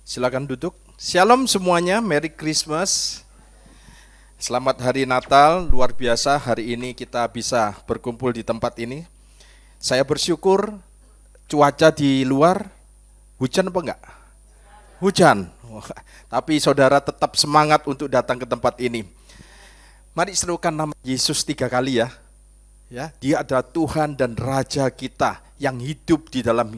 Silakan duduk. Shalom semuanya, Merry Christmas. Selamat Hari Natal, luar biasa hari ini kita bisa berkumpul di tempat ini. Saya bersyukur cuaca di luar, hujan apa enggak? Hujan. Tapi saudara tetap semangat untuk datang ke tempat ini. Mari serukan nama Yesus 3 kali ya. Dia adalah Tuhan dan Raja kita yang hidup di dalam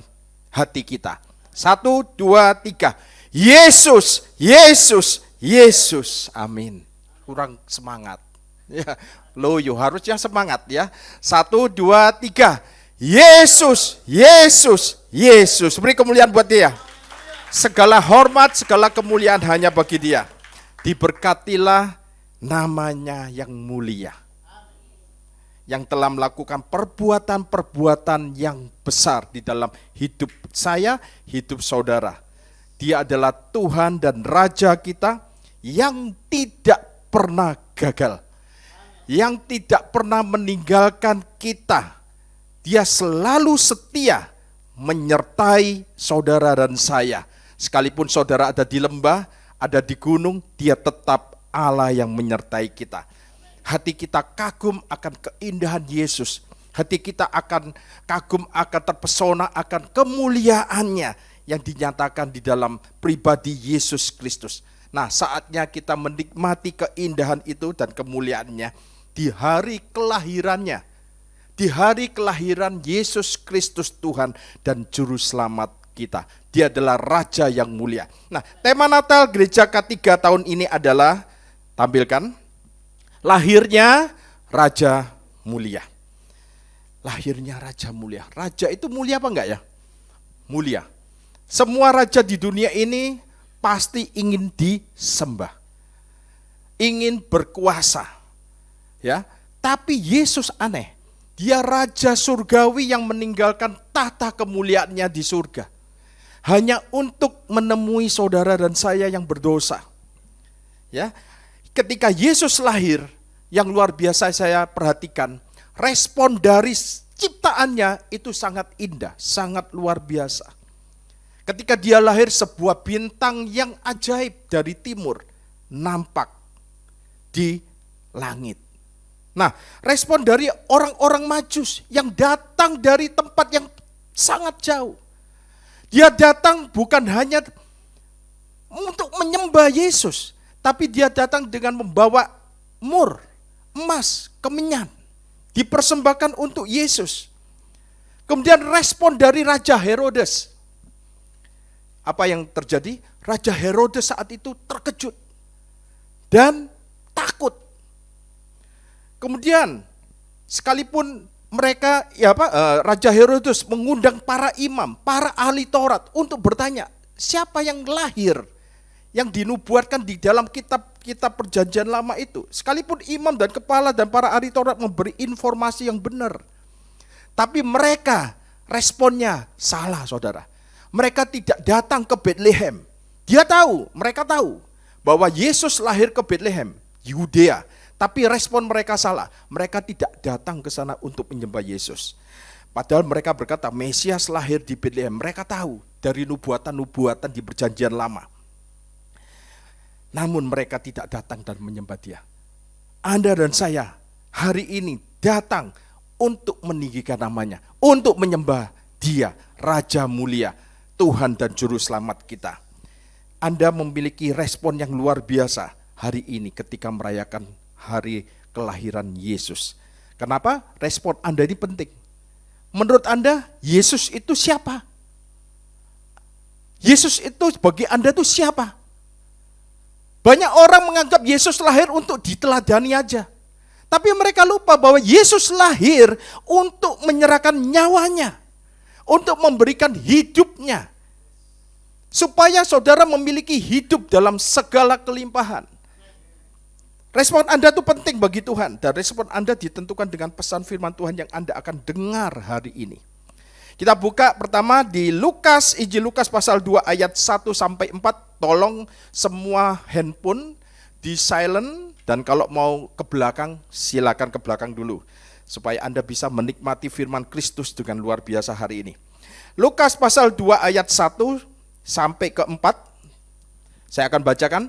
hati kita. 1, 2, 3. Yesus, Yesus, Yesus. Amin. Kurang semangat. Ya, loyo harusnya semangat ya. 1, 2, 3. Yesus, Yesus, Yesus. Beri kemuliaan buat dia. Segala hormat, segala kemuliaan hanya bagi dia. Diberkatilah namanya yang mulia, yang telah melakukan perbuatan-perbuatan yang besar di dalam hidup saya, hidup saudara. Dia adalah Tuhan dan Raja kita yang tidak pernah gagal, yang tidak pernah meninggalkan kita. Dia selalu setia menyertai saudara dan saya. Sekalipun saudara ada di lembah, ada di gunung, dia tetap Allah yang menyertai kita. Hati kita kagum akan keindahan Yesus. Hati kita akan kagum, akan terpesona akan kemuliaannya yang dinyatakan di dalam pribadi Yesus Kristus. Nah, saatnya kita menikmati keindahan itu dan kemuliaannya di hari kelahirannya. Di hari kelahiran Yesus Kristus Tuhan dan Juru Selamat kita. Dia adalah Raja yang mulia. Nah, tema Natal Gereja K3 tahun ini adalah, tampilkan, lahirnya Raja Mulia. Lahirnya Raja Mulia. Raja itu mulia apa enggak ya? Mulia. Semua raja di dunia ini pasti ingin disembah. Ingin berkuasa. Ya, tapi Yesus aneh. Dia Raja surgawi yang meninggalkan tahta kemuliaannya di surga. Hanya untuk menemui saudara dan saya yang berdosa. Ya, ketika Yesus lahir, yang luar biasa saya perhatikan, respon dari ciptaannya itu sangat indah, sangat luar biasa. Ketika dia lahir, sebuah bintang yang ajaib dari timur nampak di langit. Nah, respon dari orang-orang Majus yang datang dari tempat yang sangat jauh. Dia datang bukan hanya untuk menyembah Yesus, tapi dia datang dengan membawa mur, emas, kemenyan, dipersembahkan untuk Yesus. Kemudian respon dari Raja Herodes. Apa yang terjadi? Raja Herodes saat itu terkejut dan takut. Kemudian sekalipun mereka Raja Herodes mengundang para imam, para ahli Taurat untuk bertanya, siapa yang lahir yang dinubuatkan di dalam kitab perjanjian lama itu. Sekalipun imam dan kepala dan para ahli Taurat memberi informasi yang benar. Tapi mereka responnya salah, saudara. Mereka tidak datang ke Bethlehem. Mereka tahu bahwa Yesus lahir ke Bethlehem, Yudea. Tapi respon mereka salah. Mereka tidak datang ke sana untuk menyembah Yesus. Padahal mereka berkata, Mesias lahir di Bethlehem. Mereka tahu dari nubuatan-nubuatan di perjanjian lama. Namun mereka tidak datang dan menyembah dia. Anda dan saya hari ini datang untuk meninggikan namanya. Untuk menyembah dia, Raja Mulia, Tuhan dan Juru Selamat kita. Anda memiliki respon yang luar biasa hari ini ketika merayakan hari kelahiran Yesus. Kenapa? Respon Anda ini penting. Menurut Anda, Yesus itu siapa? Yesus itu bagi Anda itu siapa? Banyak orang menganggap Yesus lahir untuk diteladani aja. Tapi mereka lupa bahwa Yesus lahir untuk menyerahkan nyawanya. Untuk memberikan hidupnya. Supaya saudara memiliki hidup dalam segala kelimpahan. Respon Anda itu penting bagi Tuhan. Dan respon Anda ditentukan dengan pesan firman Tuhan yang Anda akan dengar hari ini. Kita buka pertama di Lukas, Injil Lukas pasal 2 ayat 1-4. Tolong semua handphone di silent. Dan kalau mau ke belakang, silakan ke belakang dulu. Supaya Anda bisa menikmati firman Kristus dengan luar biasa hari ini. Lukas pasal 2 ayat 1-4. Saya akan bacakan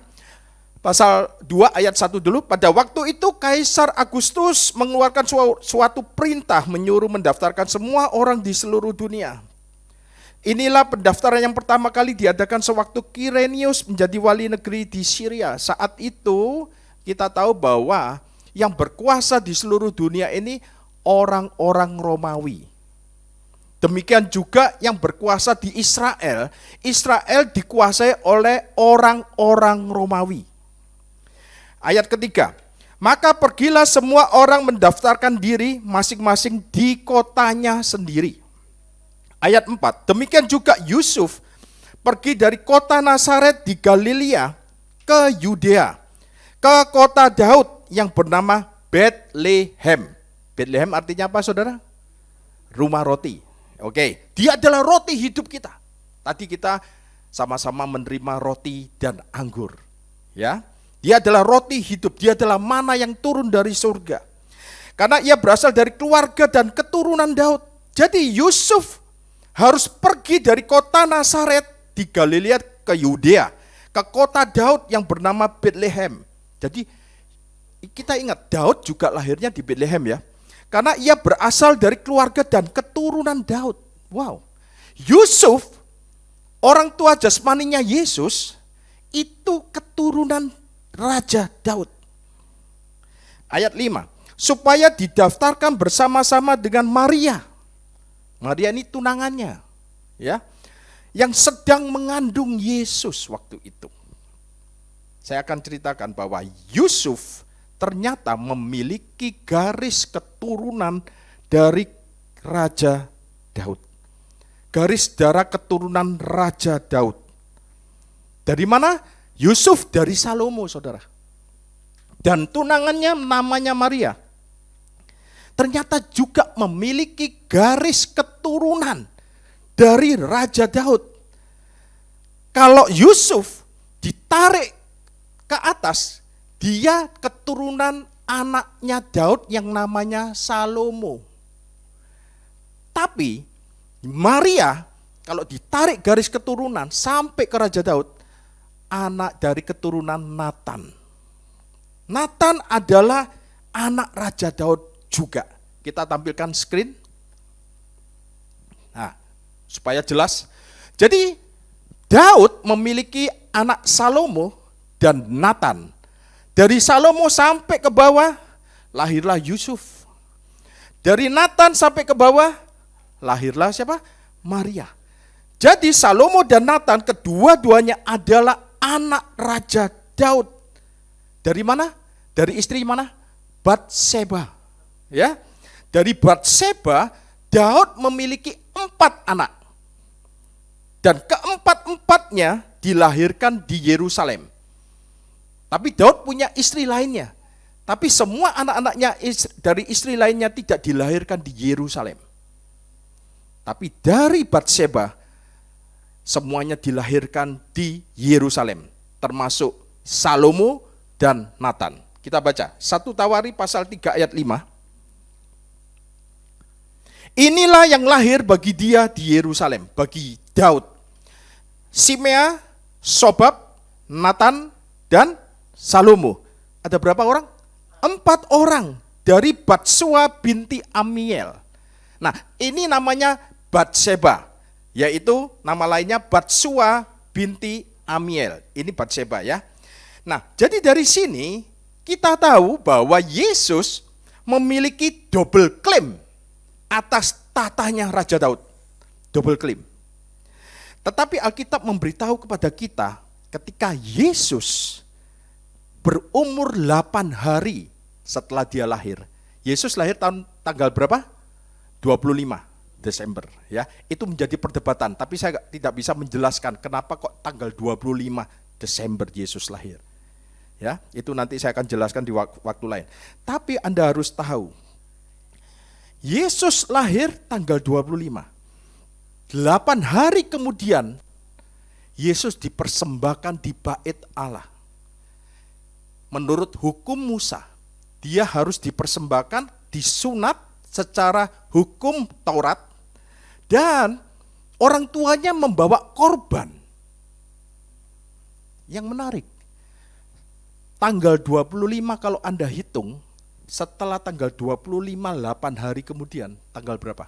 pasal 2 ayat 1 dulu. Pada waktu itu Kaisar Agustus mengeluarkan suatu perintah menyuruh mendaftarkan semua orang di seluruh dunia. Inilah pendaftaran yang pertama kali diadakan sewaktu Quirinius menjadi wali negeri di Syria. Saat itu kita tahu bahwa yang berkuasa di seluruh dunia ini orang-orang Romawi. Demikian juga yang berkuasa di Israel. Israel dikuasai oleh orang-orang Romawi. Ayat ketiga, maka pergilah semua orang mendaftarkan diri masing-masing di kotanya sendiri. Ayat 4, demikian juga Yusuf pergi dari kota Nazaret di Galilea ke Yudea, ke kota Daud yang bernama Bethlehem. Bethlehem artinya apa saudara? Rumah roti. Oke, dia adalah roti hidup kita. Tadi kita sama-sama menerima roti dan anggur. Ya, dia adalah roti hidup, dia adalah mana yang turun dari surga. Karena ia berasal dari keluarga dan keturunan Daud. Jadi Yusuf harus pergi dari kota Nazaret di Galilea ke Yudea, ke kota Daud yang bernama Bethlehem. Jadi kita ingat Daud juga lahirnya di Bethlehem ya. Karena ia berasal dari keluarga dan keturunan Daud. Wow. Yusuf, orang tua jasmaninya Yesus, itu keturunan Raja Daud. Ayat 5, supaya didaftarkan bersama-sama dengan Maria. Maria ini tunangannya, ya, yang sedang mengandung Yesus waktu itu. Saya akan ceritakan bahwa Yusuf ternyata memiliki garis keturunan dari Raja Daud. Garis darah keturunan Raja Daud. Dari mana? Yusuf dari Salomo, saudara. Dan tunangannya namanya Maria. Ternyata juga memiliki garis keturunan dari Raja Daud. Kalau Yusuf ditarik ke atas, dia keturunan anaknya Daud yang namanya Salomo. Tapi Maria kalau ditarik garis keturunan sampai ke Raja Daud, anak dari keturunan Natan. Natan adalah anak Raja Daud juga. Kita tampilkan screen. Nah, supaya jelas. Jadi Daud memiliki anak Salomo dan Natan. Dari Salomo sampai ke bawah lahirlah Yusuf. Dari Natan sampai ke bawah lahirlah siapa? Maria. Jadi Salomo dan Natan kedua-duanya adalah anak Raja Daud. Dari mana? Dari istri mana? Batseba. Ya, dari Batseba Daud memiliki 4 anak. Dan keempat-empatnya dilahirkan di Yerusalem. Tapi Daud punya istri lainnya. Tapi semua anak-anaknya dari istri lainnya tidak dilahirkan di Yerusalem. Tapi dari Batseba semuanya dilahirkan di Yerusalem, termasuk Salomo dan Natan. Kita baca 1 Tawari pasal 3 ayat 5. Inilah yang lahir bagi dia di Yerusalem, bagi Daud. Simea, Sobab, Natan, dan Salomo. Ada berapa orang? 4 orang dari Batsua binti Amiel. Nah, ini namanya Batseba, yaitu nama lainnya Batsua binti Amiel. Ini Batseba ya. Nah, jadi dari sini kita tahu bahwa Yesus memiliki double claim atas tatanya Raja Daud. Double claim. Tetapi Alkitab memberitahu kepada kita ketika Yesus berumur 8 hari setelah dia lahir. Yesus lahir tanggal berapa? 25 Desember. Ya, itu menjadi perdebatan. Tapi saya tidak bisa menjelaskan kenapa kok tanggal 25 Desember Yesus lahir. Ya, itu nanti saya akan jelaskan di waktu lain. Tapi Anda harus tahu, Yesus lahir tanggal 25. 8 hari kemudian, Yesus dipersembahkan di bait Allah. Menurut hukum Musa, dia harus dipersembahkan, disunat secara hukum Taurat, dan orang tuanya membawa korban. Yang menarik, tanggal 25 kalau Anda hitung, setelah tanggal 25, 8 hari kemudian, tanggal berapa?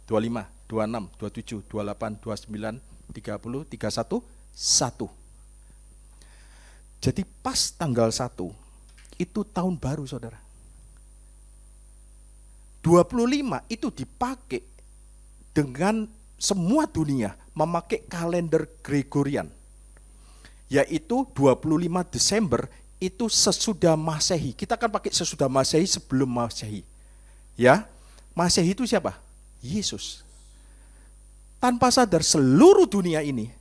25, 26, 27, 28, 29, 30, 31, 1. Jadi pas tanggal 1, itu tahun baru saudara. 25 itu dipakai dengan semua dunia memakai kalender Gregorian. Yaitu 25 Desember itu sesudah Masehi. Kita akan pakai sesudah Masehi sebelum Masehi. Ya, Masehi itu siapa? Yesus. Tanpa sadar seluruh dunia ini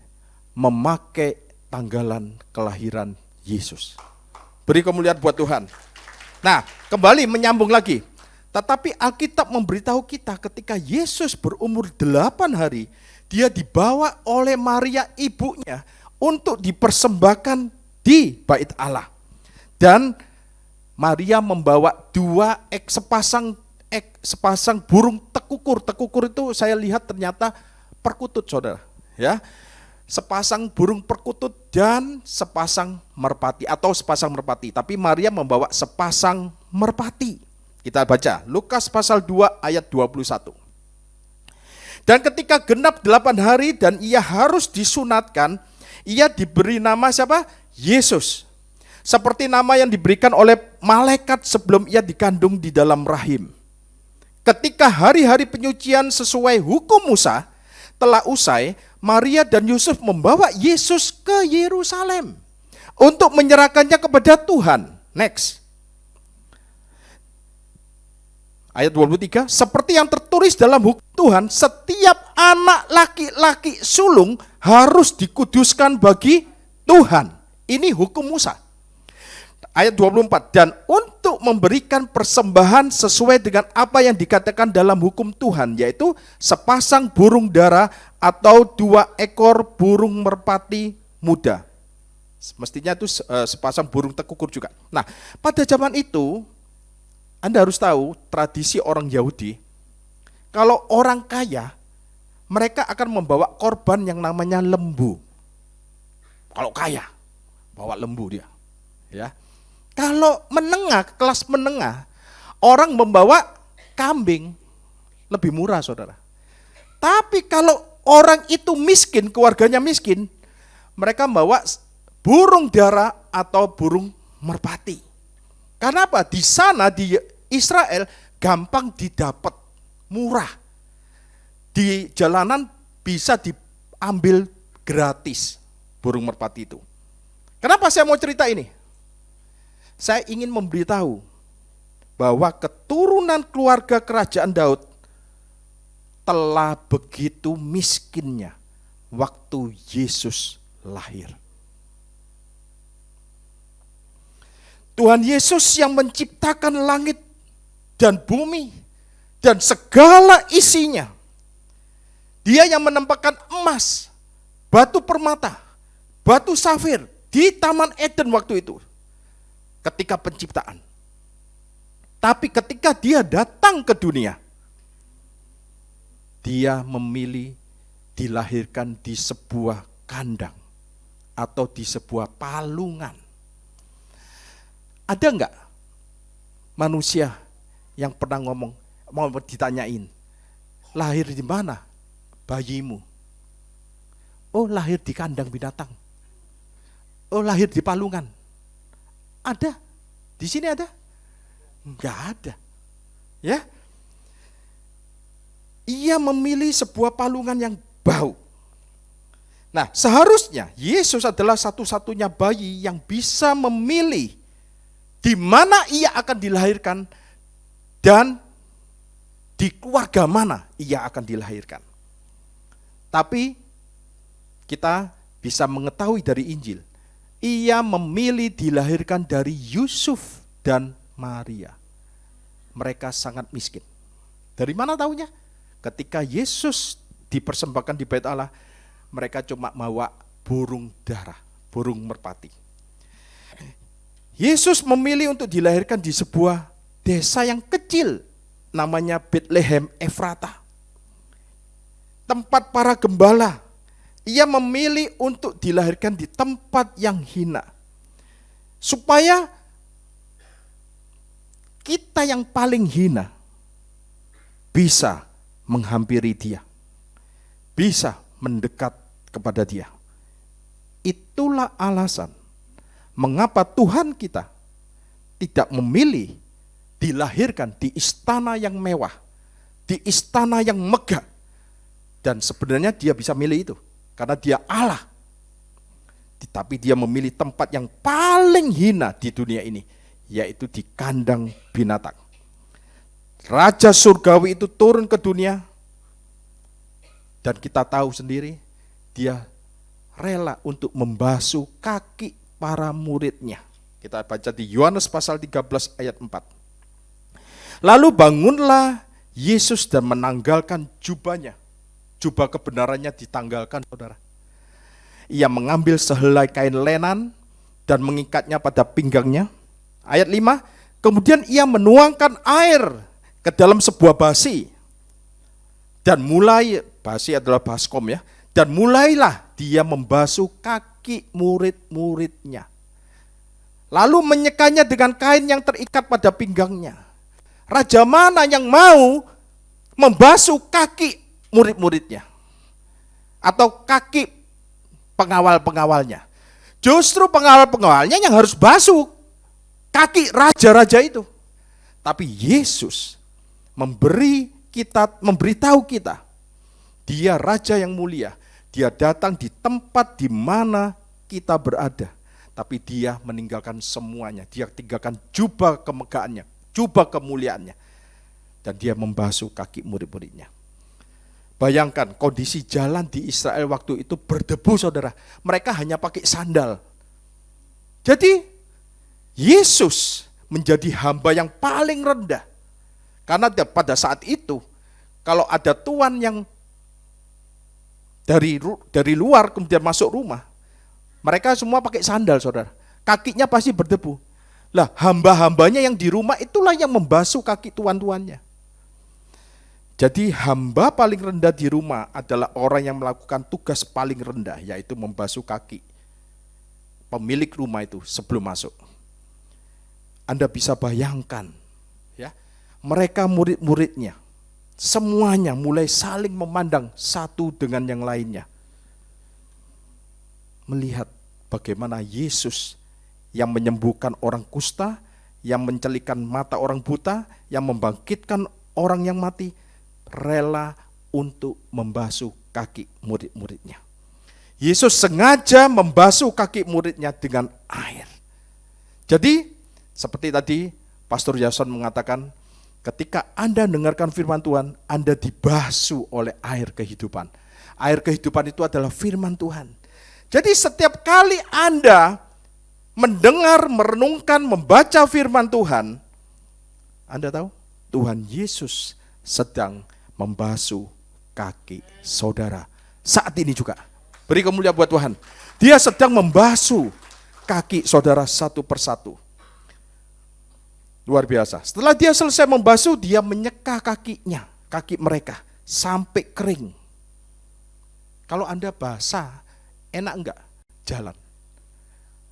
memakai tanggalan kelahiran Yesus. Beri kemuliaan buat Tuhan. Nah, kembali menyambung lagi. Tetapi Alkitab memberitahu kita ketika Yesus berumur 8 hari, dia dibawa oleh Maria ibunya untuk dipersembahkan di Bait Allah. Dan Maria membawa sepasang burung tekukur. Tekukur itu saya lihat ternyata perkutut saudara. Ya, sepasang burung perkutut dan sepasang merpati atau sepasang merpati. Tapi Maria membawa sepasang merpati. Kita baca Lukas pasal 2 ayat 21. Dan ketika genap 8 hari dan ia harus disunatkan, ia diberi nama siapa? Yesus. Seperti nama yang diberikan oleh malaikat sebelum ia dikandung di dalam rahim. Ketika hari-hari penyucian sesuai hukum Musa telah usai, Maria dan Yusuf membawa Yesus ke Yerusalem untuk menyerahkannya kepada Tuhan. Next. Ayat 23, seperti yang tertulis dalam hukum Tuhan, setiap anak laki-laki sulung harus dikuduskan bagi Tuhan. Ini hukum Musa. Ayat 24, dan untuk memberikan persembahan sesuai dengan apa yang dikatakan dalam hukum Tuhan, yaitu sepasang burung dara atau 2 ekor burung merpati muda. Mestinya itu sepasang burung tekukur juga. Nah, pada zaman itu, Anda harus tahu tradisi orang Yahudi, kalau orang kaya, mereka akan membawa korban yang namanya lembu. Kalau kaya, bawa lembu dia. Ya. Kalau menengah, kelas menengah, orang membawa kambing, lebih murah saudara. Tapi kalau orang itu miskin, keluarganya miskin, mereka membawa burung dara atau burung merpati. Karena apa? Di sana di Israel gampang didapat, murah. Di jalanan bisa diambil gratis burung merpati itu. Kenapa saya mau cerita ini? Saya ingin memberitahu bahwa keturunan keluarga kerajaan Daud telah begitu miskinnya waktu Yesus lahir. Tuhan Yesus yang menciptakan langit dan bumi dan segala isinya. Dia yang menempatkan emas, batu permata, batu safir di Taman Eden waktu itu. Ketika penciptaan. Tapi ketika dia datang ke dunia, dia memilih dilahirkan di sebuah kandang atau di sebuah palungan. Ada enggak manusia yang pernah mau ditanyain, lahir di mana bayimu? Oh, lahir di kandang binatang. Oh, lahir di palungan. Ada? Di sini ada? Enggak ada. Ya. Ia memilih sebuah palungan yang bau. Nah, seharusnya Yesus adalah satu-satunya bayi yang bisa memilih di mana ia akan dilahirkan dan di keluarga mana ia akan dilahirkan. Tapi kita bisa mengetahui dari Injil, ia memilih dilahirkan dari Yusuf dan Maria. Mereka sangat miskin. Dari mana taunya? Ketika Yesus dipersembahkan di Bait Allah, mereka cuma bawa burung dara, burung merpati. Yesus memilih untuk dilahirkan di sebuah desa yang kecil, namanya Bethlehem Efrata. Tempat para gembala Ia memilih untuk dilahirkan di tempat yang hina. Supaya kita yang paling hina bisa menghampiri dia. Bisa mendekat kepada dia. Itulah alasan mengapa Tuhan kita tidak memilih dilahirkan di istana yang mewah, di istana yang megah. Dan sebenarnya dia bisa milih itu, karena dia Allah. Tetapi dia memilih tempat yang paling hina di dunia ini, yaitu di kandang binatang. Raja surgawi itu turun ke dunia, dan kita tahu sendiri, dia rela untuk membasuh kaki para muridnya. Kita baca di Yohanes pasal 13 ayat 4. Lalu bangunlah Yesus dan menanggalkan jubahnya. Jubah kebenarannya ditanggalkan, saudara. Ia mengambil sehelai kain lenan dan mengikatnya pada pinggangnya. Ayat 5, kemudian ia menuangkan air ke dalam sebuah basi. Dan mulai, basi adalah baskom ya, dan mulailah dia membasuh kaki murid-muridnya. Lalu menyekanya dengan kain yang terikat pada pinggangnya. Raja mana yang mau membasuh kaki murid-muridnya? Atau kaki pengawal-pengawalnya? Justru pengawal-pengawalnya yang harus basuh kaki raja-raja itu. Tapi Yesus memberitahu kita, dia raja yang mulia. Dia datang di tempat di mana kita berada. Tapi dia meninggalkan semuanya. Dia tinggalkan jubah kemegahannya, jubah kemuliaannya. Dan dia membasuh kaki murid-muridnya. Bayangkan kondisi jalan di Israel waktu itu berdebu, saudara. Mereka hanya pakai sandal. Jadi Yesus menjadi hamba yang paling rendah. Karena pada saat itu, kalau ada tuan yang dari luar kemudian masuk rumah, mereka semua pakai sandal, saudara. Kakinya pasti berdebu. Lah, hamba-hambanya yang di rumah itulah yang membasuh kaki tuan-tuannya. Jadi hamba paling rendah di rumah adalah orang yang melakukan tugas paling rendah, yaitu membasuh kaki pemilik rumah itu sebelum masuk. Anda bisa bayangkan, ya, mereka murid-muridnya, semuanya mulai saling memandang satu dengan yang lainnya. Melihat bagaimana Yesus yang menyembuhkan orang kusta, yang mencelikan mata orang buta, yang membangkitkan orang yang mati, rela untuk membasuh kaki murid-muridnya. Yesus sengaja membasuh kaki muridnya dengan air. Jadi, seperti tadi Pastor Yason mengatakan, ketika Anda dengarkan firman Tuhan, Anda dibasuh oleh air kehidupan. Air kehidupan itu adalah firman Tuhan. Jadi setiap kali Anda mendengar, merenungkan, membaca firman Tuhan, Anda tahu, Tuhan Yesus sedang membasuh kaki saudara. Saat ini juga, beri kemuliaan buat Tuhan. Dia sedang membasuh kaki saudara satu persatu. Luar biasa. Setelah dia selesai membasuh, dia menyeka kakinya, kaki mereka, sampai kering. Kalau Anda basah, enak enggak jalan?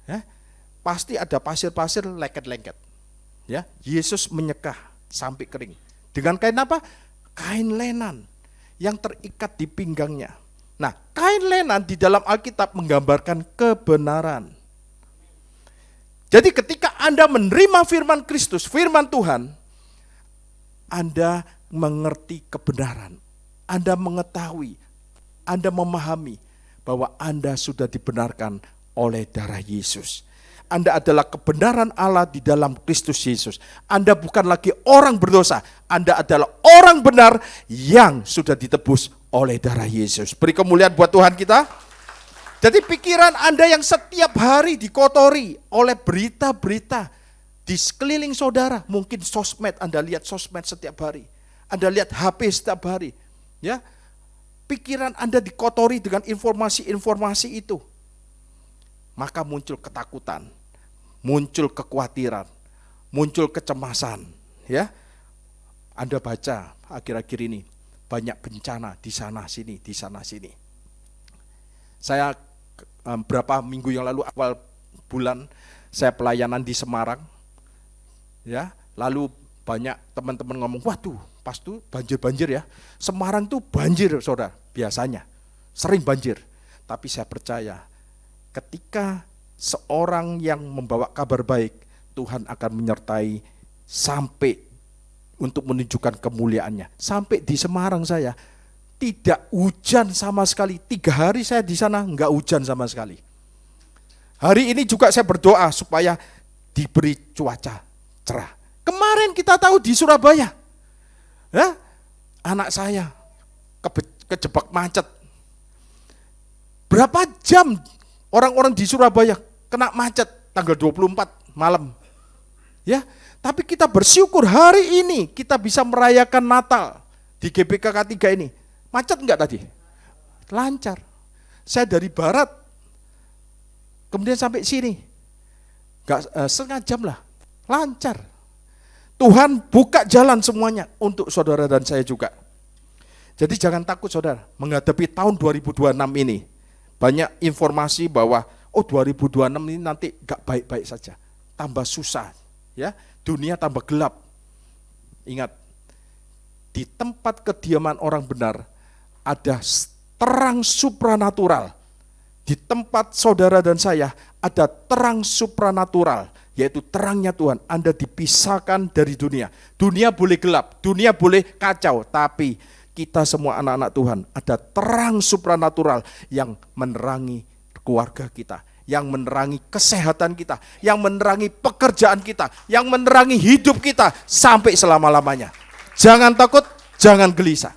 Ya, pasti ada pasir-pasir lengket-lengket. Ya, Yesus menyeka sampai kering. Dengan kain apa? Kain lenan yang terikat di pinggangnya. Nah, kain lenan di dalam Alkitab menggambarkan kebenaran. Jadi ketika Anda menerima firman Kristus, firman Tuhan, Anda mengerti kebenaran. Anda mengetahui, Anda memahami bahwa Anda sudah dibenarkan oleh darah Yesus. Anda adalah kebenaran Allah di dalam Kristus Yesus. Anda bukan lagi orang berdosa. Anda adalah orang benar yang sudah ditebus oleh darah Yesus. Beri kemuliaan buat Tuhan kita. Jadi pikiran Anda yang setiap hari dikotori oleh berita-berita di sekeliling saudara. Mungkin sosmed, Anda lihat sosmed setiap hari. Anda lihat HP setiap hari. Ya, pikiran Anda dikotori dengan informasi-informasi itu. Maka muncul ketakutan, muncul kekhawatiran, muncul kecemasan. Ya, Anda baca akhir-akhir ini banyak bencana di sana sini, di sana sini. Saya berapa minggu yang lalu awal bulan saya pelayanan di Semarang, ya. Lalu banyak teman-teman ngomong, waduh, pas tuh banjir ya. Semarang tuh banjir, saudara, biasanya sering banjir. Tapi saya percaya, ketika seorang yang membawa kabar baik, Tuhan akan menyertai sampai untuk menunjukkan kemuliaannya. Sampai di Semarang saya tidak hujan sama sekali. 3 hari saya di sana enggak hujan sama sekali. Hari ini juga saya berdoa supaya diberi cuaca cerah. Kemarin kita tahu di Surabaya, ya, anak saya kejebak macet. Berapa jam orang-orang di Surabaya kena macet tanggal 24 malam. Ya, tapi kita bersyukur hari ini kita bisa merayakan Natal di GBK K3 ini. Macet enggak tadi? Lancar. Saya dari barat kemudian sampai sini. Enggak setengah jam lah. Lancar. Tuhan buka jalan semuanya untuk saudara dan saya juga. Jadi jangan takut saudara menghadapi tahun 2026 ini. Banyak informasi bahwa 2026 ini nanti enggak baik-baik saja. Tambah susah, ya. Dunia tambah gelap. Ingat, di tempat kediaman orang benar ada terang supranatural. Di tempat saudara dan saya ada terang supranatural, yaitu terangnya Tuhan. Anda dipisahkan dari dunia. Dunia boleh gelap, dunia boleh kacau, tapi kita semua anak-anak Tuhan ada terang supranatural yang menerangi keluarga kita, yang menerangi kesehatan kita, yang menerangi pekerjaan kita, yang menerangi hidup kita sampai selama-lamanya. Jangan takut, jangan gelisah.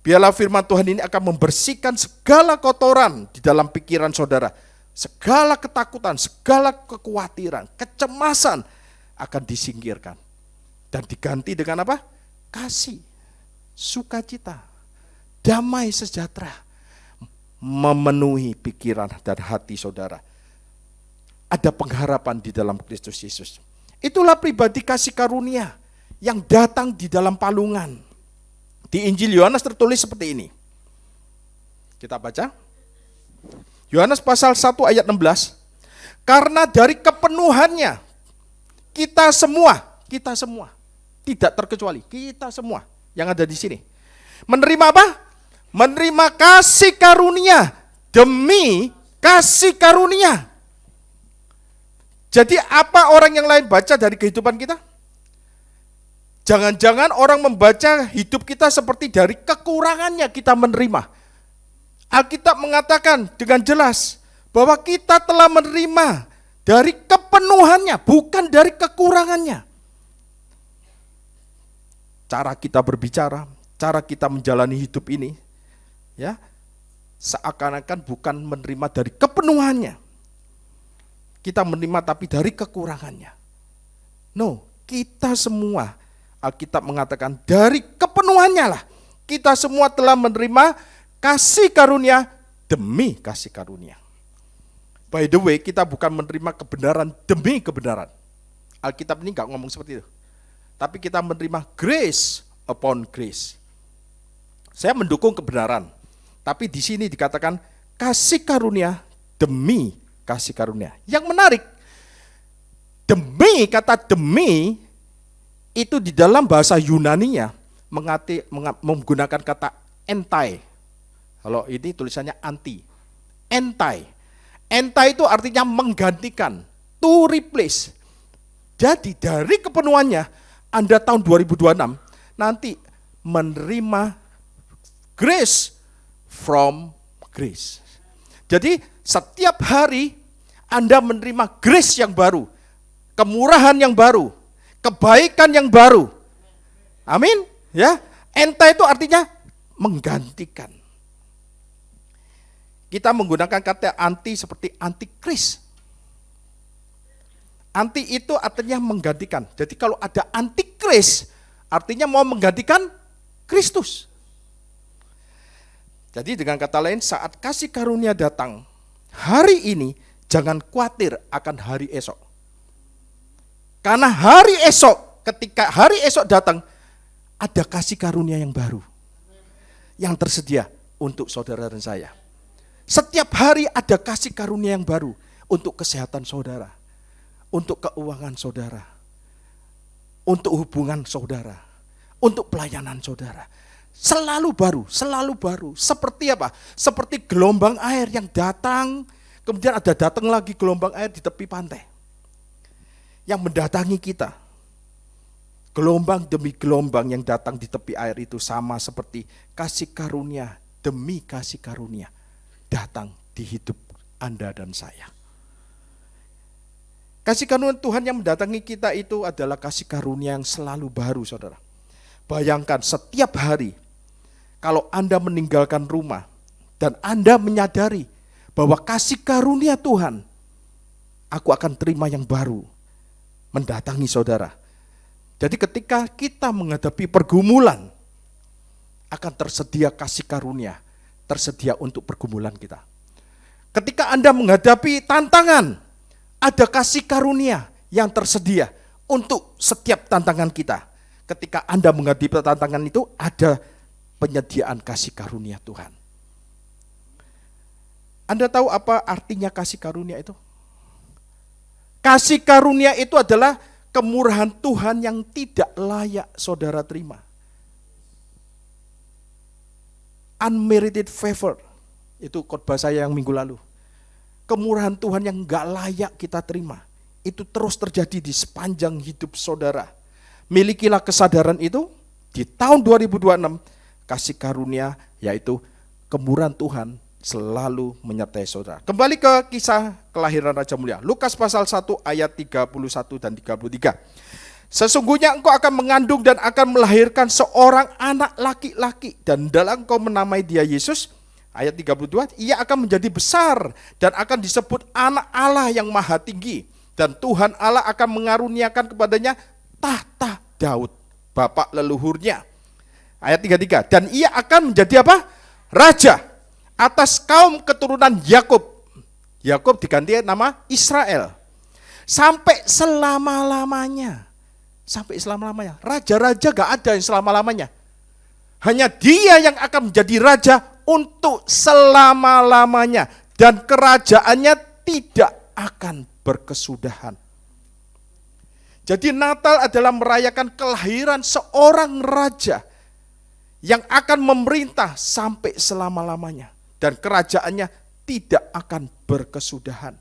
Biarlah firman Tuhan ini akan membersihkan segala kotoran di dalam pikiran saudara. Segala ketakutan, segala kekhawatiran, kecemasan akan disingkirkan. Dan diganti dengan apa? Kasih, sukacita, damai sejahtera memenuhi pikiran dan hati saudara. Ada pengharapan di dalam Kristus Yesus. Itulah pribadi kasih karunia yang datang di dalam palungan. Di Injil Yohanes tertulis seperti ini. Kita baca. Yohanes pasal 1 ayat 16. Karena dari kepenuhannya kita semua, tidak terkecuali, kita semua yang ada di sini. Menerima apa? Menerima kasih karunia demi kasih karunia. Jadi apa orang yang lain baca dari kehidupan kita? Jangan-jangan orang membaca hidup kita seperti dari kekurangannya kita menerima. Alkitab mengatakan dengan jelas bahwa kita telah menerima dari kepenuhannya, bukan dari kekurangannya. Cara kita berbicara, cara kita menjalani hidup ini, ya, seakan-akan bukan menerima dari kepenuhannya. Kita menerima tapi dari kekurangannya. No, kita semua, Alkitab mengatakan dari kepenuhannya lah kita semua telah menerima kasih karunia demi kasih karunia. By the way, kita bukan menerima kebenaran demi kebenaran. Alkitab ini enggak ngomong seperti itu. Tapi kita menerima grace upon grace. Saya mendukung kebenaran. Tapi di sini dikatakan kasih karunia demi kasih karunia. Yang menarik, demi, kata demi itu di dalam bahasa Yunaninya menggunakan kata entai. Kalau ini tulisannya anti. Entai. Entai itu artinya menggantikan, to replace. Jadi dari kepenuhannya Anda tahun 2026 nanti menerima grace from grace. Jadi setiap hari Anda menerima grace yang baru, kemurahan yang baru, kebaikan yang baru. Amin. Ya, enta itu artinya menggantikan. Kita menggunakan kata anti seperti antikris. Anti itu artinya menggantikan. Jadi kalau ada antikris, artinya mau menggantikan Kristus. Jadi dengan kata lain, saat kasih karunia datang, hari ini jangan khawatir akan hari esok. Karena hari esok, ketika hari esok datang, ada kasih karunia yang baru yang tersedia untuk saudara dan saya. Setiap hari ada kasih karunia yang baru untuk kesehatan saudara, untuk keuangan saudara, untuk hubungan saudara, untuk pelayanan saudara. Selalu baru, selalu baru. Seperti apa? Seperti gelombang air yang datang, kemudian ada datang lagi gelombang air di tepi pantai yang mendatangi kita. Gelombang demi gelombang yang datang di tepi air itu sama seperti kasih karunia demi kasih karunia datang di hidup Anda dan saya. Kasih karunia Tuhan yang mendatangi kita itu adalah kasih karunia yang selalu baru, saudara. Bayangkan setiap hari, kalau Anda meninggalkan rumah dan Anda menyadari bahwa kasih karunia Tuhan, aku akan terima yang baru, mendatangi saudara. Jadi ketika kita menghadapi pergumulan, akan tersedia kasih karunia, tersedia untuk pergumulan kita. Ketika Anda menghadapi tantangan, ada kasih karunia yang tersedia untuk setiap tantangan kita. Ketika Anda menghadapi tantangan itu, ada penyediaan kasih karunia Tuhan. Anda tahu apa artinya kasih karunia itu? Kasih karunia itu adalah kemurahan Tuhan yang tidak layak saudara terima. Unmerited favor, itu khotbah saya yang minggu lalu. Kemurahan Tuhan yang gak layak kita terima, itu terus terjadi di sepanjang hidup saudara. Milikilah kesadaran itu, di tahun 2026, kasih karunia yaitu kemurahan Tuhan selalu menyertai saudara. Kembali ke kisah kelahiran Raja Mulia, Lukas pasal 1 ayat 31 dan 33. Sesungguhnya engkau akan mengandung dan akan melahirkan seorang anak laki-laki, dan dalam engkau menamai dia Yesus. Ayat 32, ia akan menjadi besar dan akan disebut anak Allah yang maha tinggi. Dan Tuhan Allah akan mengaruniakan kepadanya tahta Daud, bapak leluhurnya. Ayat 33, dan ia akan menjadi apa? Raja atas kaum keturunan Yakub. Yakub diganti nama Israel. Sampai selama-lamanya. Sampai selama-lamanya. Raja-raja gak ada yang selama-lamanya. Hanya dia yang akan menjadi raja untuk selama-lamanya. Dan kerajaannya tidak akan berkesudahan. Jadi Natal adalah merayakan kelahiran seorang raja yang akan memerintah sampai selama-lamanya. Dan kerajaannya tidak akan berkesudahan.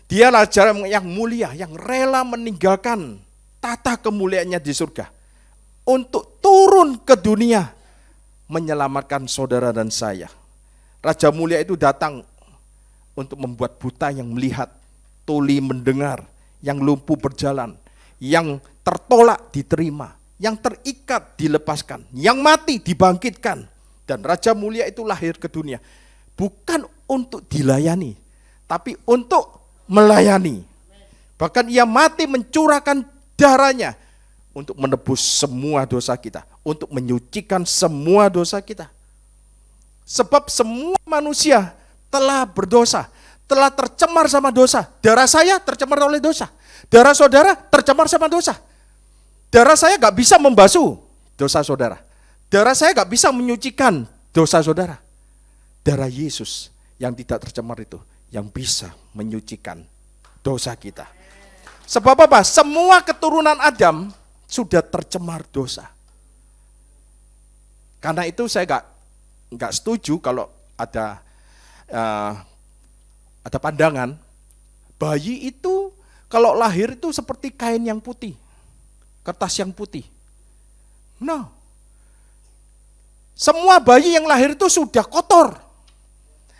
Dia raja yang mulia, yang rela meninggalkan tata kemuliaannya di surga untuk turun ke dunia menyelamatkan saudara dan saya. Raja mulia itu datang untuk membuat buta yang melihat, tuli mendengar, yang lumpuh berjalan, yang tertolak diterima, yang terikat dilepaskan, yang mati dibangkitkan. Dan Raja mulia itu lahir ke dunia bukan untuk dilayani, tapi untuk melayani. Bahkan ia mati mencurahkan darahnya untuk menebus semua dosa kita, untuk menyucikan semua dosa kita. Sebab semua manusia telah berdosa, telah tercemar sama dosa. Darah saya tercemar oleh dosa. Darah saudara tercemar sama dosa. Darah saya gak bisa membasuh dosa saudara. Darah saya gak bisa menyucikan dosa saudara. Darah Yesus yang tidak tercemar itu yang bisa menyucikan dosa kita. Sebab apa? Semua keturunan Adam sudah tercemar dosa. Karena itu saya nggak setuju kalau ada pandangan bayi itu kalau lahir itu seperti kain yang putih, kertas yang putih. No. Semua bayi yang lahir itu sudah kotor.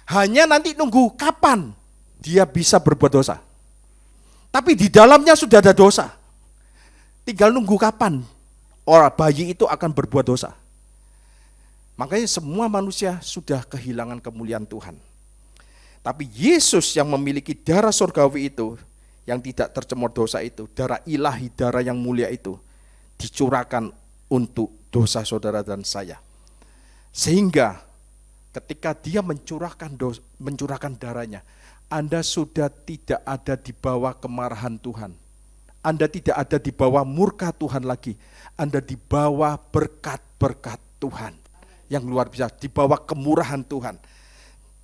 Hanya nanti nunggu kapan dia bisa berbuat dosa. Tapi di dalamnya sudah ada dosa. Tinggal nunggu kapan orang bayi itu akan berbuat dosa. Makanya semua manusia sudah kehilangan kemuliaan Tuhan. Tapi Yesus yang memiliki darah surgawi itu, yang tidak tercemar dosa itu, darah ilahi, darah yang mulia itu, dicurahkan untuk dosa saudara dan saya. Sehingga ketika dia mencurahkan darahnya, Anda sudah tidak ada di bawah kemarahan Tuhan. Anda tidak ada di bawah murka Tuhan lagi. Anda di bawah berkat-berkat Tuhan yang luar biasa, di bawah kemurahan Tuhan.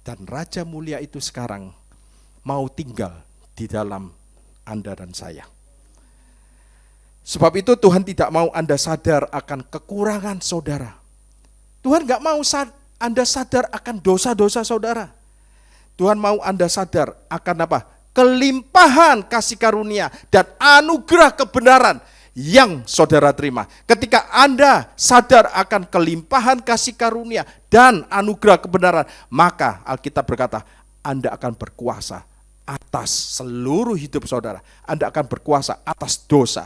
Dan Raja mulia itu sekarang mau tinggal di dalam Anda dan saya. Sebab itu Tuhan tidak mau Anda sadar akan kekurangan saudara. Tuhan gak mau Anda sadar akan dosa-dosa saudara. Tuhan mau Anda sadar akan apa? Kelimpahan kasih karunia dan anugerah kebenaran yang saudara terima. Ketika Anda sadar akan kelimpahan kasih karunia dan anugerah kebenaran, maka Alkitab berkata, Anda akan berkuasa atas seluruh hidup saudara. Anda akan berkuasa atas dosa.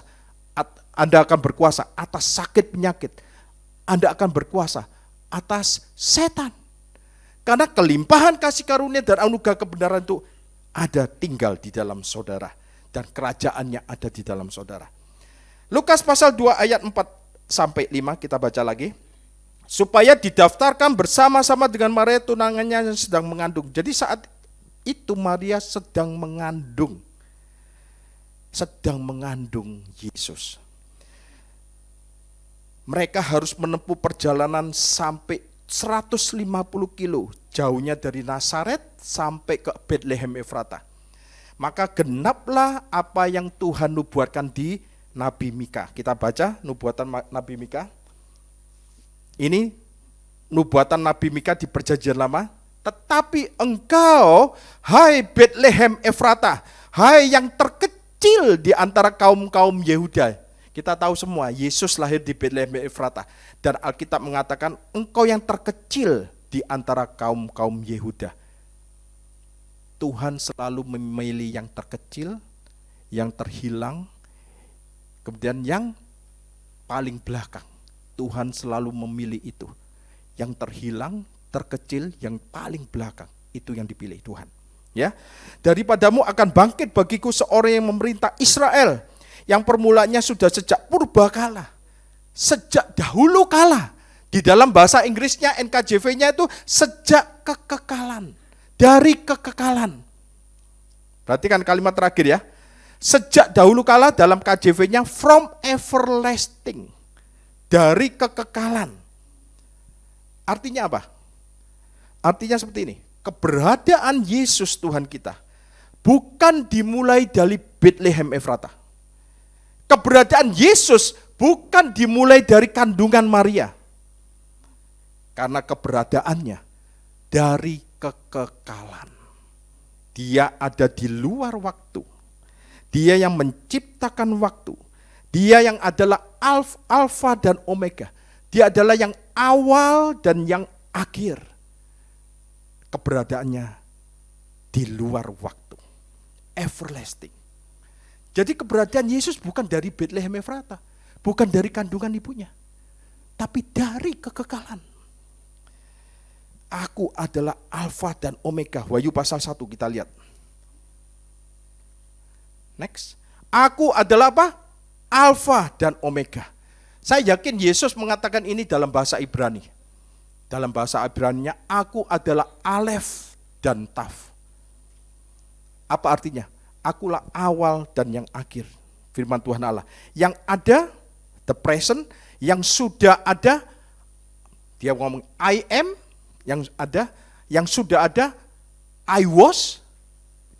Anda akan berkuasa atas sakit penyakit. Anda akan berkuasa atas setan. Karena kelimpahan kasih karunia dan anugerah kebenaran itu ada tinggal di dalam saudara. Dan kerajaannya ada di dalam saudara. Lukas pasal 2 ayat 4 sampai 5 kita baca lagi. Supaya didaftarkan bersama-sama dengan Maria tunangannya yang sedang mengandung. Jadi saat itu Maria sedang mengandung Yesus. Mereka harus menempuh perjalanan sampai 150 kilo jauhnya dari Nazaret sampai ke Bethlehem Efrata. Maka genaplah apa yang Tuhan nubuatkan di Nabi Mika. Kita baca nubuatan Nabi Mika. Ini nubuatan Nabi Mika di Perjanjian Lama. Tetapi engkau, hai Bethlehem Efrata, hai yang terkecil di antara kaum-kaum Yehuda. Kita tahu semua Yesus lahir di Bethlehem Efrata. Dan Alkitab mengatakan engkau yang terkecil di antara kaum-kaum Yehuda. Tuhan selalu memilih yang terkecil, yang terhilang, kemudian yang paling belakang. Tuhan selalu memilih itu. Yang terhilang, terkecil, yang paling belakang. Itu yang dipilih Tuhan. Ya, daripadamu akan bangkit bagiku seorang yang memerintah Israel, yang permulanya sudah sejak purbakala, sejak dahulu kala. Di dalam bahasa Inggrisnya NKJV-nya itu sejak kekekalan, dari kekekalan. Perhatikan kalimat terakhir ya. Sejak dahulu kala dalam KJV-nya from everlasting, dari kekekalan. Artinya apa? Artinya seperti ini. Keberadaan Yesus Tuhan kita bukan dimulai dari Bethlehem Efrata. Keberadaan Yesus bukan dimulai dari kandungan Maria. Karena keberadaannya dari kekekalan. Dia ada di luar waktu. Dia yang menciptakan waktu. Dia yang adalah Alfa dan Omega. Dia adalah yang awal dan yang akhir. Keberadaannya di luar waktu. Everlasting. Jadi keberadaan Yesus bukan dari Bethlehem Efrata, bukan dari kandungan ibunya, tapi dari kekekalan. Aku adalah Alfa dan Omega. Wahyu pasal 1 kita lihat. Next. Aku adalah apa? Alfa dan Omega. Saya yakin Yesus mengatakan ini dalam bahasa Ibrani. Dalam bahasa Ibraninya, aku adalah Alef dan Taf. Apa artinya? Akulah awal dan yang akhir. Firman Tuhan Allah. Yang ada, the present. Yang sudah ada, dia ngomong I am. Yang ada, yang sudah ada, I was.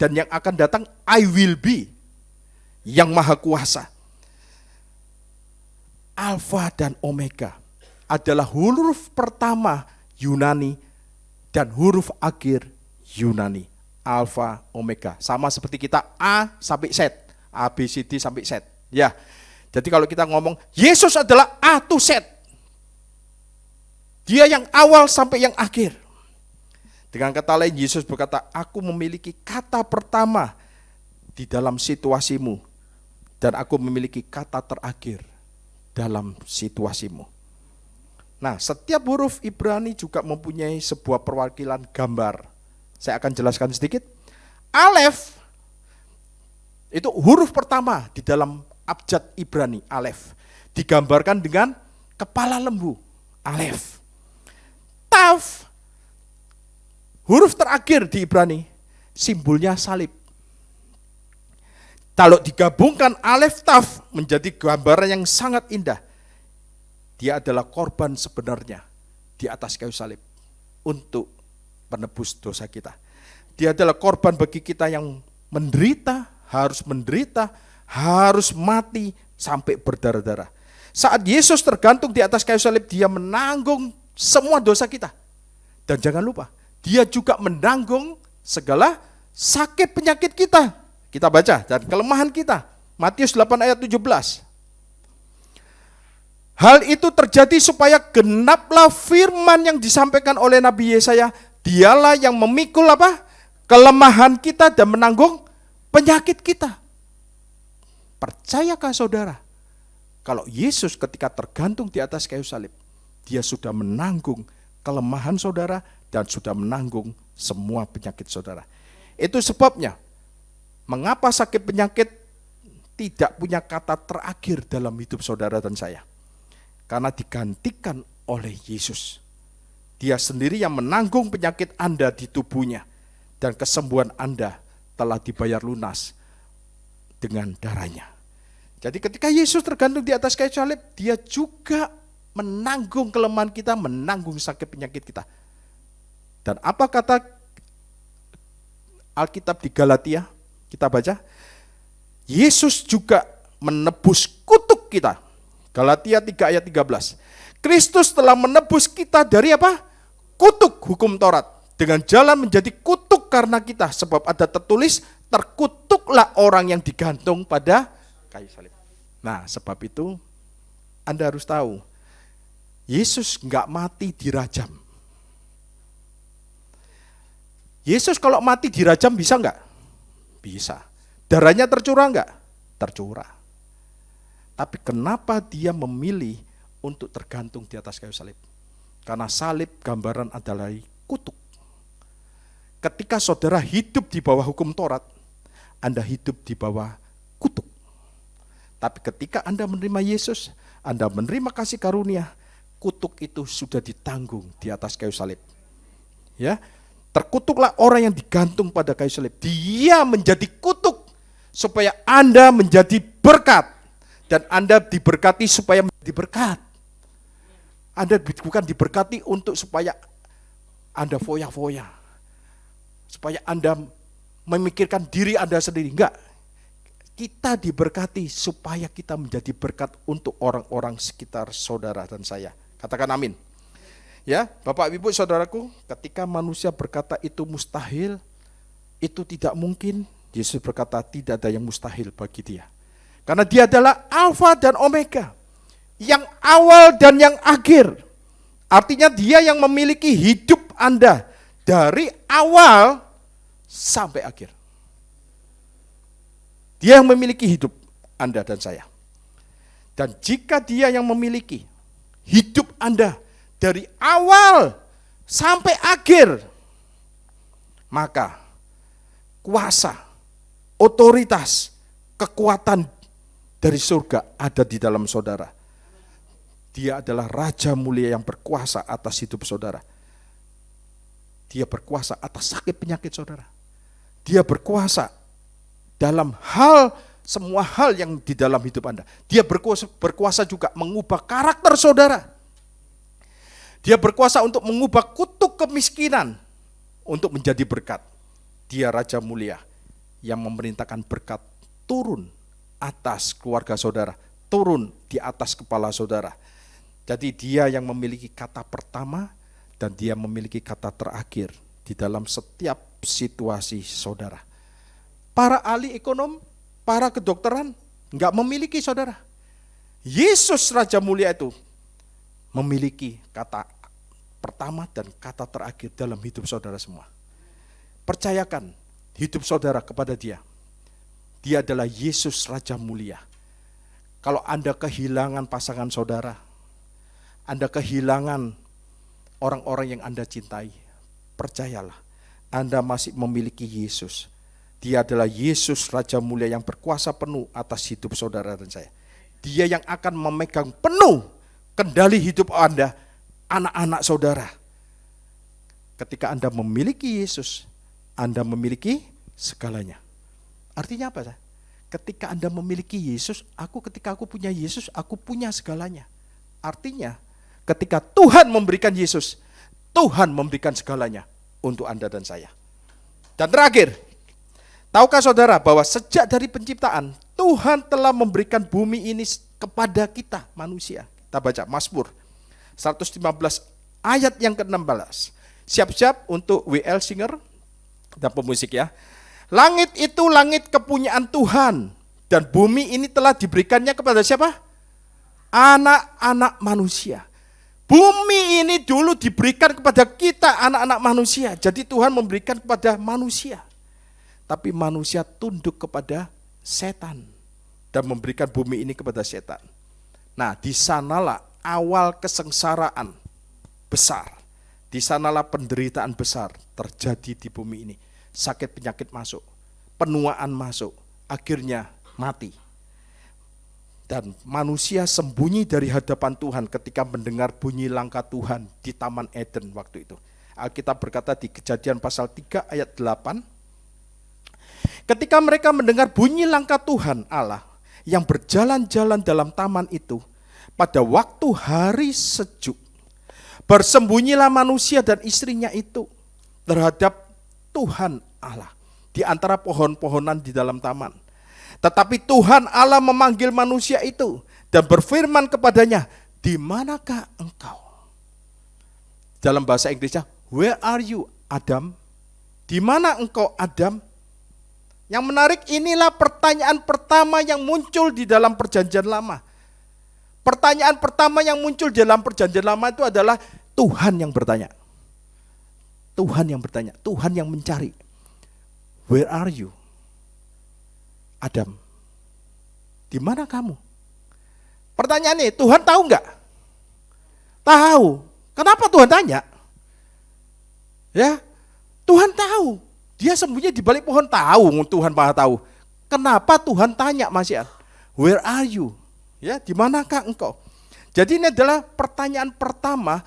Dan yang akan datang, I will be. Yang maha kuasa. Alfa dan Omega adalah huruf pertama Yunani dan huruf akhir Yunani. Alfa, Omega. Sama seperti kita A sampai Z. A, B, C, D sampai Z. Ya. Jadi kalau kita ngomong, Yesus adalah A to Z. Dia yang awal sampai yang akhir. Dengan kata lain, Yesus berkata, aku memiliki kata pertama di dalam situasimu. Dan aku memiliki kata terakhir dalam situasimu. Nah, setiap huruf Ibrani juga mempunyai sebuah perwakilan gambar. Saya akan jelaskan sedikit. Alef itu huruf pertama di dalam abjad Ibrani, Alef. Digambarkan dengan kepala lembu, Alef. Taf, huruf terakhir di Ibrani, simbolnya salib. Kalau digabungkan Alef Taf menjadi gambaran yang sangat indah. Dia adalah korban sebenarnya di atas kayu salib untuk penebus dosa kita. Dia adalah korban bagi kita yang menderita, harus mati sampai berdarah-darah. Saat Yesus tergantung di atas kayu salib, dia menanggung semua dosa kita. Dan jangan lupa, dia juga menanggung segala sakit penyakit kita. Kita baca, dan kelemahan kita. Matius 8 ayat 17. Hal itu terjadi supaya genaplah firman yang disampaikan oleh Nabi Yesaya. Dialah yang memikul apa? Kelemahan kita dan menanggung penyakit kita. Percayakah saudara? Kalau Yesus ketika tergantung di atas kayu salib, dia sudah menanggung kelemahan saudara dan sudah menanggung semua penyakit saudara. Itu sebabnya, mengapa sakit penyakit tidak punya kata terakhir dalam hidup saudara dan saya. Karena digantikan oleh Yesus. Dia sendiri yang menanggung penyakit Anda di tubuhnya. Dan kesembuhan Anda telah dibayar lunas dengan darahnya. Jadi ketika Yesus tergantung di atas kayu salib, dia juga menanggung kelemahan kita, menanggung sakit penyakit kita. Dan apa kata Alkitab di Galatia? Kita baca, Yesus juga menebus kutuk kita. Galatia 3 ayat 13. Kristus telah menebus kita dari apa? Kutuk hukum Taurat. Dengan jalan menjadi kutuk karena kita. Sebab ada tertulis, terkutuklah orang yang digantung pada kayu salib. Nah, sebab itu Anda harus tahu, Yesus enggak mati dirajam. Yesus kalau mati dirajam bisa enggak? Bisa. Darahnya tercurah enggak? Tercurah. Tapi kenapa dia memilih untuk tergantung di atas kayu salib? Karena salib gambaran adalah kutuk. Ketika saudara hidup di bawah hukum Taurat, Anda hidup di bawah kutuk. Tapi ketika Anda menerima Yesus, Anda menerima kasih karunia, kutuk itu sudah ditanggung di atas kayu salib. Ya, terkutuklah orang yang digantung pada kayu salib. Dia menjadi kutuk supaya Anda menjadi berkat. Dan Anda diberkati supaya menjadi berkat. Anda bukan diberkati untuk supaya Anda foya-foya. Supaya Anda memikirkan diri Anda sendiri. Enggak. Kita diberkati supaya kita menjadi berkat untuk orang-orang sekitar saudara dan saya. Katakan amin. Ya, Bapak Ibu Saudaraku, ketika manusia berkata itu mustahil, itu tidak mungkin, Yesus berkata tidak ada yang mustahil bagi dia. Karena dia adalah Alfa dan Omega, yang awal dan yang akhir. Artinya dia yang memiliki hidup Anda dari awal sampai akhir. Dia yang memiliki hidup Anda dan saya. Dan jika dia yang memiliki hidup Anda dari awal sampai akhir, maka kuasa, otoritas, kekuatan dari surga ada di dalam saudara. Dia adalah Raja mulia yang berkuasa atas hidup saudara. Dia berkuasa atas sakit penyakit saudara. Dia berkuasa dalam semua hal yang di dalam hidup Anda. Dia berkuasa juga mengubah karakter saudara. Dia berkuasa untuk mengubah kutuk kemiskinan untuk menjadi berkat. Dia Raja mulia yang memerintahkan berkat turun atas keluarga saudara, turun di atas kepala saudara. Jadi dia yang memiliki kata pertama dan dia memiliki kata terakhir di dalam setiap situasi saudara. Para ahli ekonom, para kedokteran enggak memiliki saudara. Yesus Raja mulia itu memiliki kata pertama dan kata terakhir dalam hidup saudara semua. Percayakan hidup saudara kepada dia. Dia adalah Yesus Raja mulia. Kalau Anda kehilangan pasangan saudara, Anda kehilangan orang-orang yang Anda cintai, percayalah, Anda masih memiliki Yesus. Dia adalah Yesus Raja mulia yang berkuasa penuh atas hidup saudara dan saya. Dia yang akan memegang penuh kendali hidup Anda, anak-anak saudara. Ketika Anda memiliki Yesus, Anda memiliki segalanya. Artinya apa? Ketika Anda memiliki Yesus, ketika aku punya Yesus, aku punya segalanya. Artinya, ketika Tuhan memberikan Yesus, Tuhan memberikan segalanya. untuk Anda dan saya. Dan terakhir, tahukah saudara bahwa sejak dari penciptaan, Tuhan telah memberikan bumi ini kepada kita manusia. Kita baca Mazmur 115 ayat yang ke-16. Siap-siap untuk WL Singer dan pemusik ya. Langit itu langit kepunyaan Tuhan, dan bumi ini telah diberikannya kepada siapa? Anak-anak manusia. Bumi ini dulu diberikan kepada kita anak-anak manusia. Jadi Tuhan memberikan kepada manusia. Tapi manusia tunduk kepada setan dan memberikan bumi ini kepada setan. Nah, di sanalah awal kesengsaraan besar. Di sanalah penderitaan besar terjadi di bumi ini. Sakit penyakit masuk, penuaan masuk, akhirnya mati. Dan manusia sembunyi dari hadapan Tuhan ketika mendengar bunyi langkah Tuhan di Taman Eden waktu itu. Alkitab berkata di Kejadian pasal 3 ayat 8, ketika mereka mendengar bunyi langkah Tuhan Allah yang berjalan-jalan dalam taman itu, pada waktu hari sejuk, bersembunyilah manusia dan istrinya itu terhadap Tuhan Allah di antara pohon-pohonan di dalam taman. Tetapi Tuhan Allah memanggil manusia itu dan berfirman kepadanya, di manakah engkau? Dalam bahasa Inggrisnya, where are you, Adam? Di mana engkau, Adam? Yang menarik, inilah pertanyaan pertama yang muncul di dalam perjanjian lama. Pertanyaan pertama yang muncul di dalam perjanjian lama itu adalah Tuhan yang bertanya. Tuhan yang bertanya, Tuhan yang mencari. Where are you? Adam, di mana kamu? Pertanyaannya, Tuhan tahu enggak? Tahu. Kenapa Tuhan tanya? Ya, Tuhan tahu. Dia sembunyi di balik pohon, tahu, Tuhan Maha tahu. Kenapa Tuhan tanya masih? Where are you? Ya, di manakah engkau? Jadi ini adalah pertanyaan pertama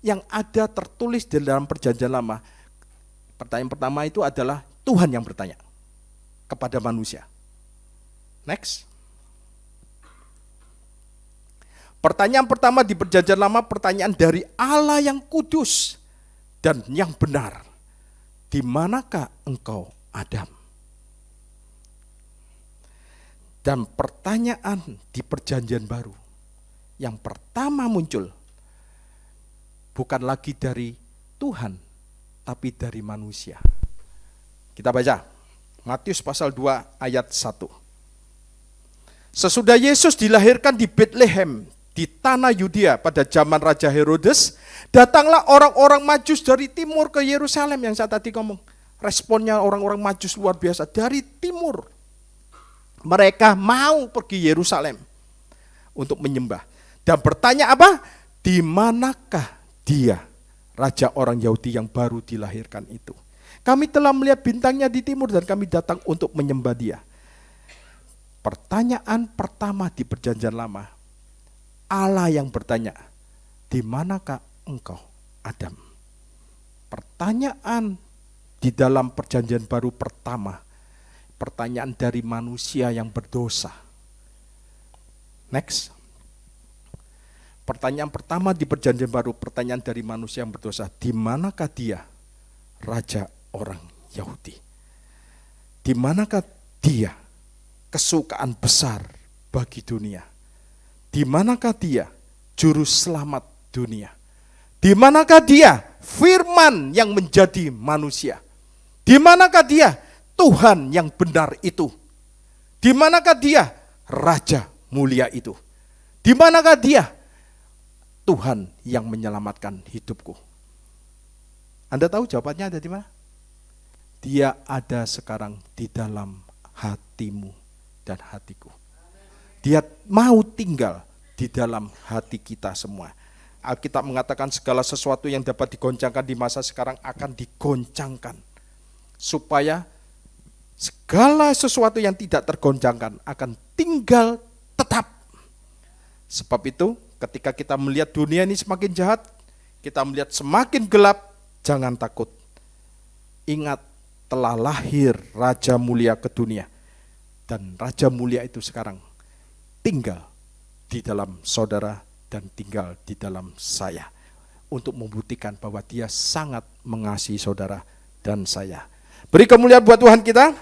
yang ada tertulis di dalam perjanjian lama. Pertanyaan pertama itu adalah Tuhan yang bertanya kepada manusia. Next. Pertanyaan pertama di perjanjian lama, pertanyaan dari Allah yang kudus dan yang benar. Di manakah engkau, Adam? Dan pertanyaan di perjanjian baru yang pertama muncul bukan lagi dari Tuhan, tapi dari manusia. Kita baca Matius pasal 2 ayat 1. Sesudah Yesus dilahirkan di Bethlehem, di tanah Yudea pada zaman Raja Herodes, datanglah orang-orang Majus dari timur ke Yerusalem yang saya tadi ngomong. Responnya orang-orang Majus luar biasa, dari timur. Mereka mau pergi Yerusalem untuk menyembah. Dan bertanya apa? Di manakah dia, Raja orang Yahudi yang baru dilahirkan itu? Kami telah melihat bintangnya di timur dan kami datang untuk menyembah dia. Pertanyaan pertama di perjanjian lama, Allah yang bertanya, di manakah engkau, Adam? Pertanyaan di dalam perjanjian baru pertama, pertanyaan dari manusia yang berdosa. Next. Pertanyaan pertama di perjanjian baru, pertanyaan dari manusia yang berdosa, di manakah dia, Raja orang Yahudi? Di manakah dia, kesukaan besar bagi dunia? Di manakah dia, juru selamat dunia? Di manakah dia, firman yang menjadi manusia? Di manakah dia, Tuhan yang benar itu? Di manakah dia, Raja mulia itu? Di manakah dia, Tuhan yang menyelamatkan hidupku? Anda tahu jawabannya ada di mana? Dia ada sekarang di dalam hatimu dan hatiku. Dia mau tinggal di dalam hati kita semua. Alkitab mengatakan segala sesuatu yang dapat digoncangkan di masa sekarang akan digoncangkan. Supaya segala sesuatu yang tidak tergoncangkan akan tinggal tetap. Sebab itu ketika kita melihat dunia ini semakin jahat, kita melihat semakin gelap, jangan takut. Ingat, telah lahir Raja mulia ke dunia. Dan Raja mulia itu sekarang tinggal di dalam saudara dan tinggal di dalam saya. untuk membuktikan bahwa Dia sangat mengasihi saudara dan saya. Beri kemuliaan buat Tuhan kita.